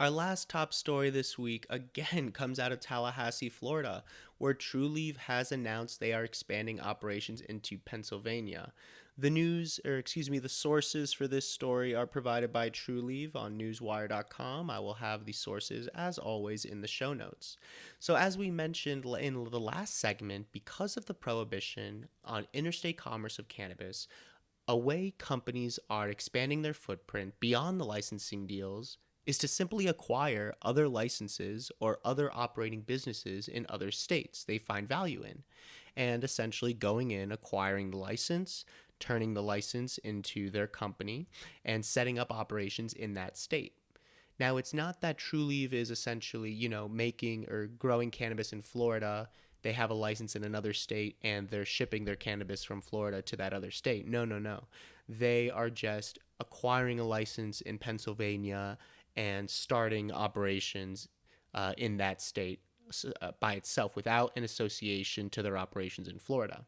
Our last top story this week again comes out of Tallahassee, Florida, where Trulieve has announced they are expanding operations into Pennsylvania. The sources for this story are provided by Trulieve on newswire.com. I will have the sources, as always, in the show notes. So, as we mentioned in the last segment, because of the prohibition on interstate commerce of cannabis, a way companies are expanding their footprint beyond the licensing deals is to simply acquire other licenses or other operating businesses in other states they find value in, and essentially going in, acquiring the license, turning the license into their company, and setting up operations in that state. Now, it's not that Trulieve is essentially, making or growing cannabis in Florida. They have a license in another state and they're shipping their cannabis from Florida to that other state. No, no, no. They are just acquiring a license in Pennsylvania and starting operations in that state by itself without an association to their operations in Florida.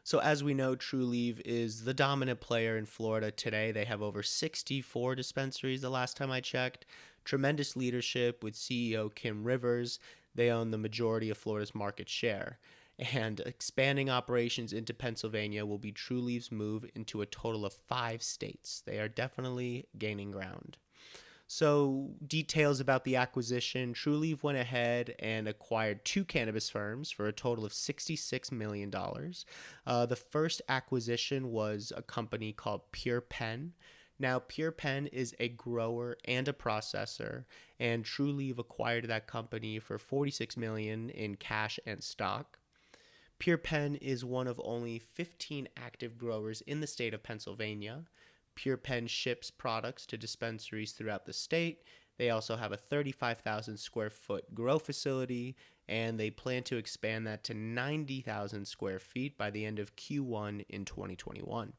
So, as we know, Trulieve is the dominant player in Florida today. They have over 64 dispensaries the last time I checked. Tremendous leadership with CEO Kim Rivers. They own the majority of Florida's market share. And expanding operations into Pennsylvania will be Trulieve's move into a total of 5 states. They are definitely gaining ground. So, details about the acquisition: Trulieve went ahead and acquired 2 cannabis firms for a total of $66 million. The first acquisition was a company called Pure Pen. Now, Pure Pen is a grower and a processor, and Trulieve acquired that company for $46 million in cash and stock. Pure Pen is one of only 15 active growers in the state of Pennsylvania. Pure Pen ships products to dispensaries throughout the state. They also have a 35,000 square foot grow facility, and they plan to expand that to 90,000 square feet by the end of Q1 in 2021.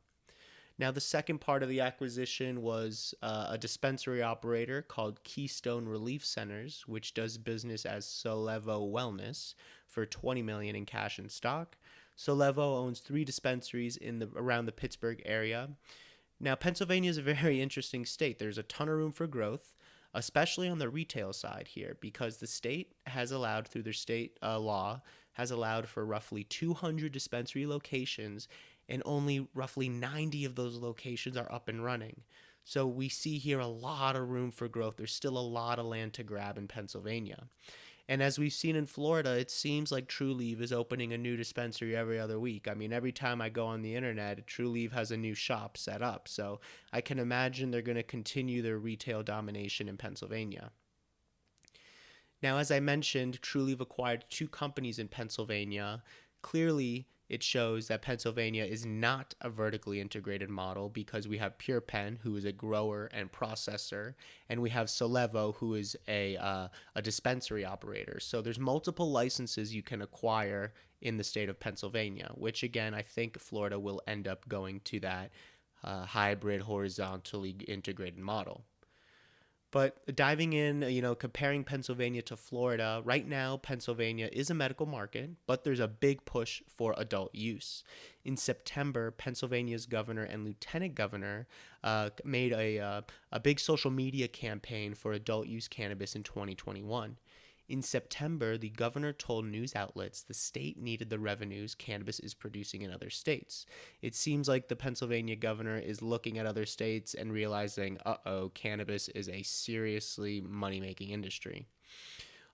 Now, the second part of the acquisition was a dispensary operator called Keystone Relief Centers, which does business as Solevo Wellness, for $20 million in cash and stock. Solevo owns 3 dispensaries around the Pittsburgh area. Now, Pennsylvania is a very interesting state. There's a ton of room for growth, especially on the retail side here, because the state has allowed, through their state law, has allowed for roughly 200 dispensary locations, and only roughly 90 of those locations are up and running. So we see here a lot of room for growth. There's still a lot of land to grab in Pennsylvania. And as we've seen in Florida, it seems like Trulieve is opening a new dispensary every other week. I mean, every time I go on the internet, Trulieve has a new shop set up. So I can imagine they're going to continue their retail domination in Pennsylvania. Now, as I mentioned, Trulieve acquired 2 companies in Pennsylvania. Clearly, it shows that Pennsylvania is not a vertically integrated model, because we have Pure Pen, who is a grower and processor, and we have Solevo, who is a dispensary operator. So there's multiple licenses you can acquire in the state of Pennsylvania, which again, I think Florida will end up going to that hybrid, horizontally integrated model. But diving in, comparing Pennsylvania to Florida, right now, Pennsylvania is a medical market, but there's a big push for adult use. In September, Pennsylvania's governor and lieutenant governor made a big social media campaign for adult use cannabis in 2021. In September, the governor told news outlets the state needed the revenues cannabis is producing in other states. It seems like the Pennsylvania governor is looking at other states and realizing, cannabis is a seriously money-making industry.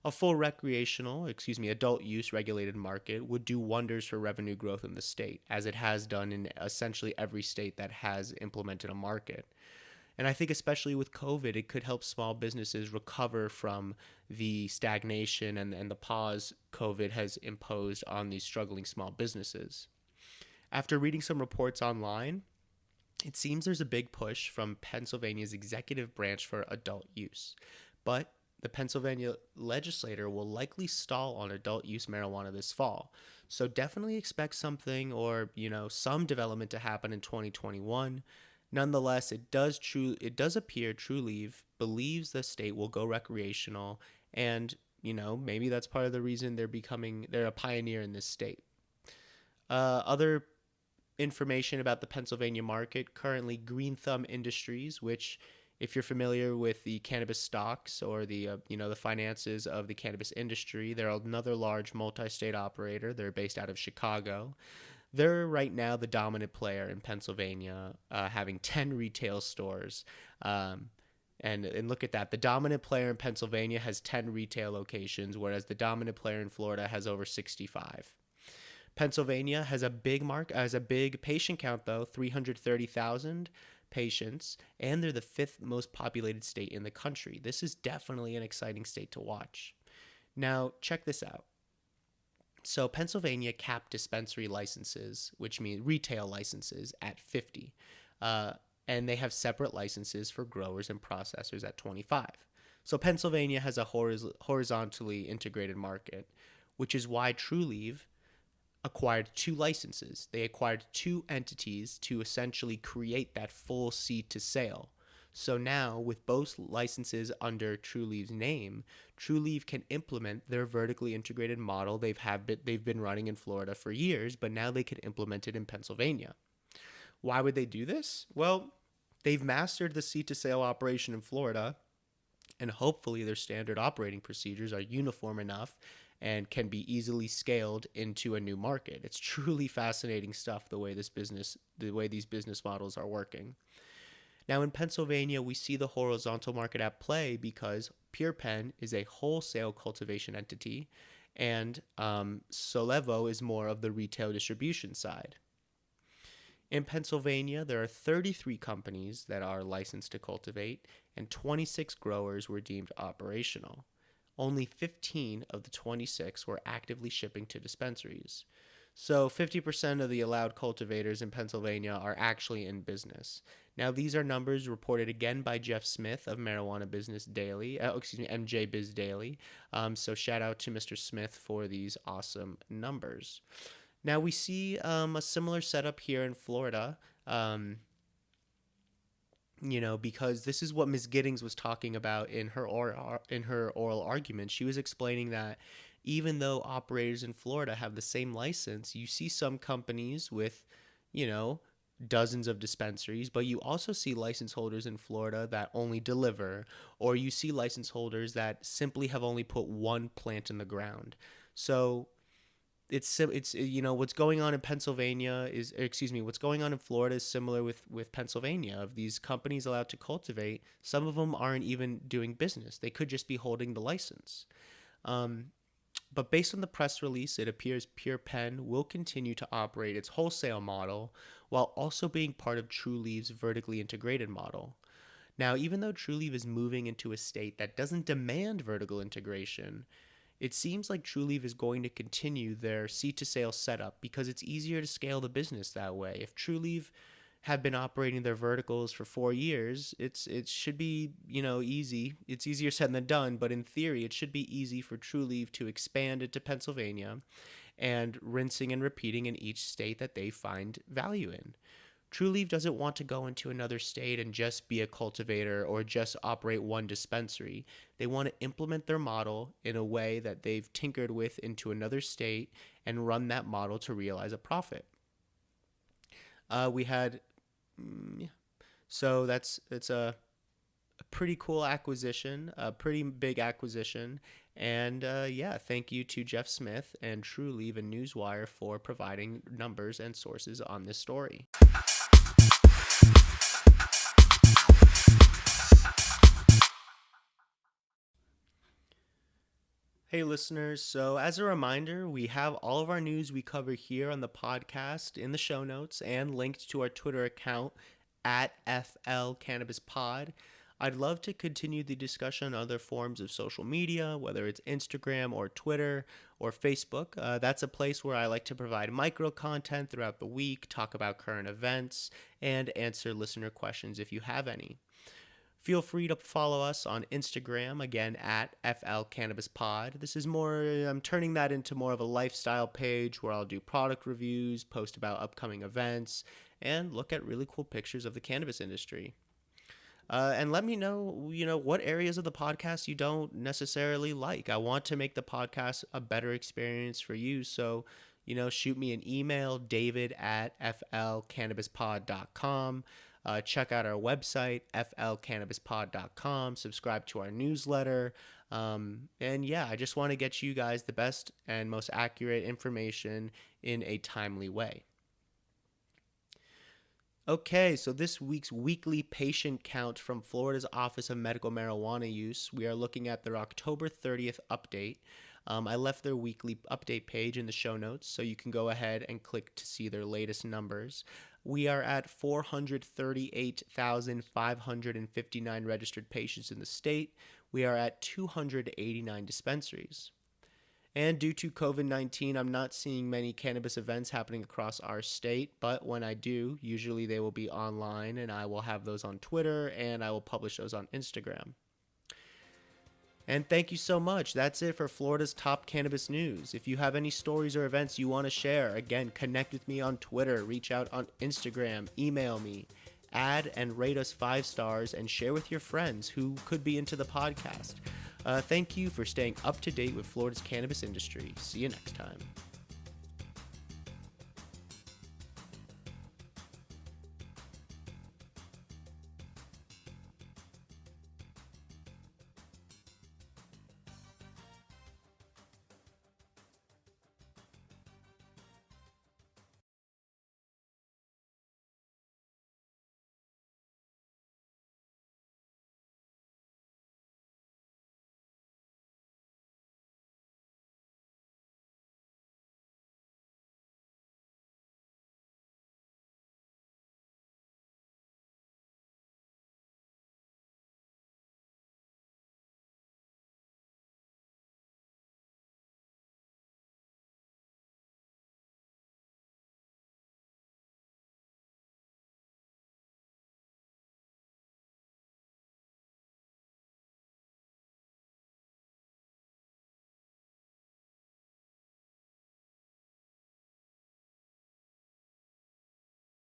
A full adult use regulated market would do wonders for revenue growth in the state, as it has done in essentially every state that has implemented a market. And I think especially with COVID, it could help small businesses recover from the stagnation and the pause COVID has imposed on these struggling small businesses. After reading some reports online, it seems there's a big push from Pennsylvania's executive branch for adult use. But the Pennsylvania legislature will likely stall on adult use marijuana this fall. So definitely expect something or, some development to happen in 2021. Nonetheless, it does appear Trulieve believes the state will go recreational, and maybe that's part of the reason they're a pioneer in this state. Other information about the Pennsylvania market: currently, Green Thumb Industries, which If you're familiar with the cannabis stocks or the the finances of the cannabis industry, they're another large multi-state operator. They're based out of Chicago. They're right now the dominant player in Pennsylvania, having 10 retail stores. And look at that. The dominant player in Pennsylvania has 10 retail locations, whereas the dominant player in Florida has over 65. Pennsylvania has a big patient count though, 330,000 patients, and they're the fifth most populated state in the country. This is definitely an exciting state to watch. Now, check this out. So Pennsylvania capped dispensary licenses, which means retail licenses, at 50. And they have separate licenses for growers and processors at 25. So Pennsylvania has a horizontally integrated market, which is why Trulieve acquired 2 licenses. They acquired 2 entities to essentially create that full seed to sale. So now, with both licenses under Trulieve's name, Trulieve can implement their vertically integrated model they've been running in Florida for years, but now they can implement it in Pennsylvania. Why would they do this? Well, they've mastered the seed to sale operation in Florida, and hopefully their standard operating procedures are uniform enough and can be easily scaled into a new market. It's truly fascinating stuff the way these business models are working. Now in Pennsylvania, we see the horizontal market at play because PurePenn is a wholesale cultivation entity, and Solevo is more of the retail distribution side. In Pennsylvania, there are 33 companies that are licensed to cultivate, and 26 growers were deemed operational. Only 15 of the 26 were actively shipping to dispensaries. So 50% of the allowed cultivators in Pennsylvania are actually in business. Now, these are numbers reported again by Jeff Smith of Marijuana Business Daily, MJ Biz Daily. So shout out to Mr. Smith for these awesome numbers. Now, we see a similar setup here in Florida. Because this is what Ms. Giddings was talking about in her oral argument. She was explaining that even though operators in Florida have the same license, you see some companies with, dozens of dispensaries, but you also see license holders in Florida that only deliver, or you see license holders that simply have only put one plant in the ground. So it's what's going on in what's going on in Florida is similar with Pennsylvania. Of these companies allowed to cultivate, some of them aren't even doing business. They could just be holding the license. But based on the press release, it appears PurePenn will continue to operate its wholesale model while also being part of Trulieve's vertically integrated model. Now, even though Trulieve is moving into a state that doesn't demand vertical integration, it seems like Trulieve is going to continue their seed to sale setup because it's easier to scale the business that way. If Trulieve have been operating their verticals for 4 years, it should be, easy. It's easier said than done, but in theory, it should be easy for Trulieve to expand into Pennsylvania and rinsing and repeating in each state that they find value in. Trulieve doesn't want to go into another state and just be a cultivator or just operate one dispensary. They want to implement their model in a way that they've tinkered with into another state and run that model to realize a profit. So it's a pretty cool acquisition, a pretty big acquisition. And thank you to Jeff Smith and Trulieve and Newswire for providing numbers and sources on this story. Hey listeners, so as a reminder, we have all of our news we cover here on the podcast in the show notes and linked to our Twitter account at FL Cannabis Pod. I'd love to continue the discussion on other forms of social media, whether it's Instagram or Twitter or Facebook. That's a place where I like to provide micro content throughout the week, talk about current events, and answer listener questions if you have any. Feel free to follow us on Instagram, again, at FL Cannabis Pod. This is I'm turning that into more of a lifestyle page where I'll do product reviews, post about upcoming events, and look at really cool pictures of the cannabis industry. And let me know, what areas of the podcast you don't necessarily like. I want to make the podcast a better experience for you. So, shoot me an email, david@flcannabispod.com. Check out our website, flcannabispod.com. Subscribe to our newsletter. And yeah, I just want to get you guys the best and most accurate information in a timely way. Okay, so this week's weekly patient count from Florida's Office of Medical Marijuana Use, we are looking at their October 30th update. I left their weekly update page in the show notes, so you can go ahead and click to see their latest numbers. We are at 438,559 registered patients in the state. We are at 289 dispensaries. And due to COVID-19, I'm not seeing many cannabis events happening across our state, but when I do, usually they will be online, and I will have those on Twitter, and I will publish those on Instagram. And thank you so much. That's it for Florida's top cannabis news. If you have any stories or events you want to share, again, connect with me on Twitter, reach out on Instagram, email me, add and rate us 5 stars, and share with your friends who could be into the podcast. Thank you for staying up to date with Florida's cannabis industry. See you next time.